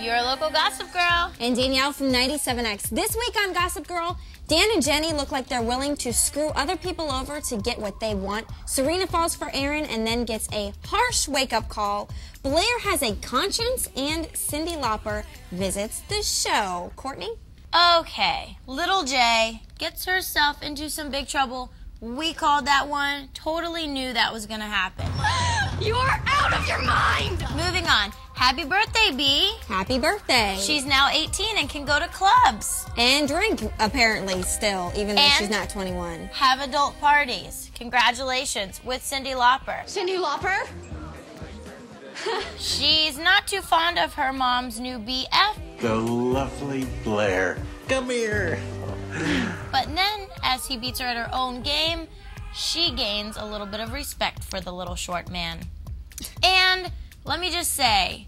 your local Gossip Girl. And Danielle from 97X. This week on Gossip Girl, Dan and Jenny look like they're willing to screw other people over to get what they want. Serena falls for Aaron and then gets a harsh wake-up call. Blair has a conscience, and Cyndi Lauper visits the show. Courtney? Okay, little J gets herself into some big trouble. We called that one. Totally knew that was going to happen. You're out of your mind! Moving on. Happy birthday, B. Happy birthday. She's now 18 and can go to clubs. And drink, apparently, still, even though she's not 21. Have adult parties. Congratulations with Cyndi Lauper. Cyndi Lauper? She's not too fond of her mom's new BF. The lovely Blair. Come here. But then, as he beats her at her own game, she gains a little bit of respect for the little short man. And let me just say,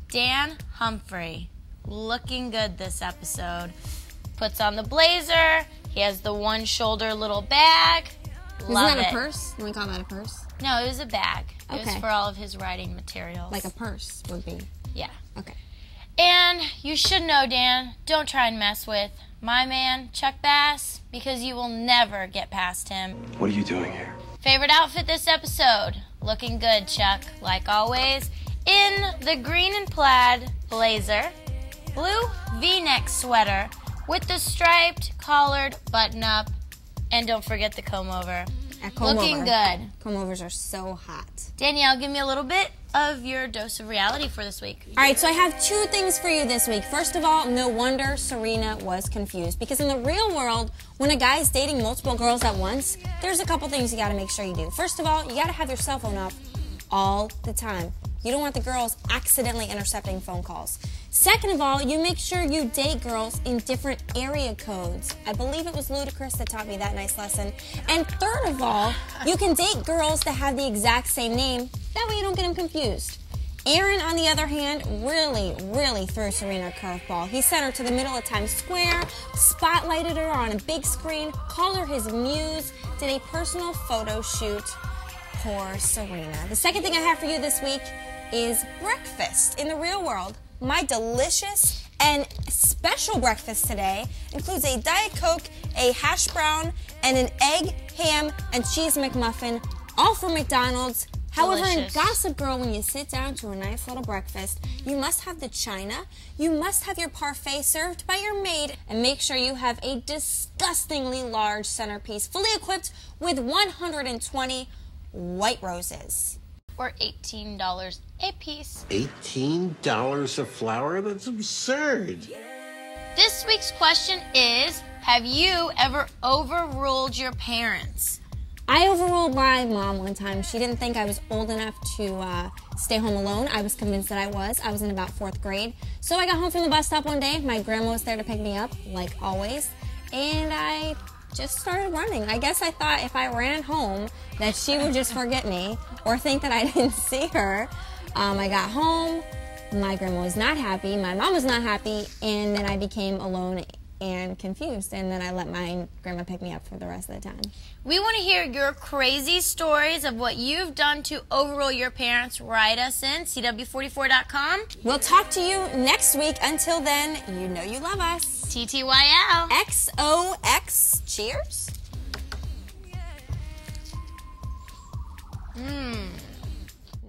Dan Humphrey, looking good this episode. Puts on the blazer. He has the one-shoulder little bag. Love Isn't that it. a purse? Can we call that a purse? No, it was a bag. It was Okay. for all of his writing materials. Like a purse would be. Yeah. Okay. And you should know, Dan, don't try and mess with my man, Chuck Bass, because you will never get past him. What are you doing here? Favorite outfit this episode? Looking good, Chuck, like always. In the green and plaid blazer, blue V-neck sweater with the striped collared button-up, and don't forget the comb-over. Looking good. Comb-overs are so hot. Danielle, give me a little bit of your dose of reality for this week. All right, so I have two things for you this week. First of all, no wonder Serena was confused, because in the real world, when a guy's dating multiple girls at once, there's a couple things you got to make sure you do. First of all, you got to have your cell phone off all the time. You don't want the girls accidentally intercepting phone calls. Second of all, you make sure you date girls in different area codes. I believe it was Ludacris that taught me that nice lesson. And third of all, you can date girls that have the exact same name. That way you don't get them confused. Aaron, on the other hand, really threw Serena a curveball. He sent her to the middle of Times Square, spotlighted her on a big screen, called her his muse, did a personal photo shoot. Poor Serena. The second thing I have for you this week is breakfast in the real world. My delicious and special breakfast today includes a Diet Coke, a hash brown, and an egg, ham, and cheese McMuffin, all from McDonald's. However, Delicious. in Gossip Girl, when you sit down to a nice little breakfast, you must have the china, you must have your parfait served by your maid, and make sure you have a disgustingly large centerpiece, fully equipped with 120 white roses. Or $18 a piece. $18 a flower? That's absurd. This week's question is, have you ever overruled your parents? I overruled my mom one time. She didn't think I was old enough to stay home alone. I was convinced that I was. I was in about 4th grade. So I got home from the bus stop one day. My grandma was there to pick me up, like always. And I just started running. I guess I thought if I ran home that she would just forget me or think that I didn't see her. I got home. My grandma was not happy. My mom was not happy. And then I became alone and confused, and then I let my grandma pick me up for the rest of the time. We want to hear your crazy stories of what you've done to overrule your parents. Write us in, CW44.com. We'll talk to you next week. Until then, you know you love us. TTYL. XOX. Cheers.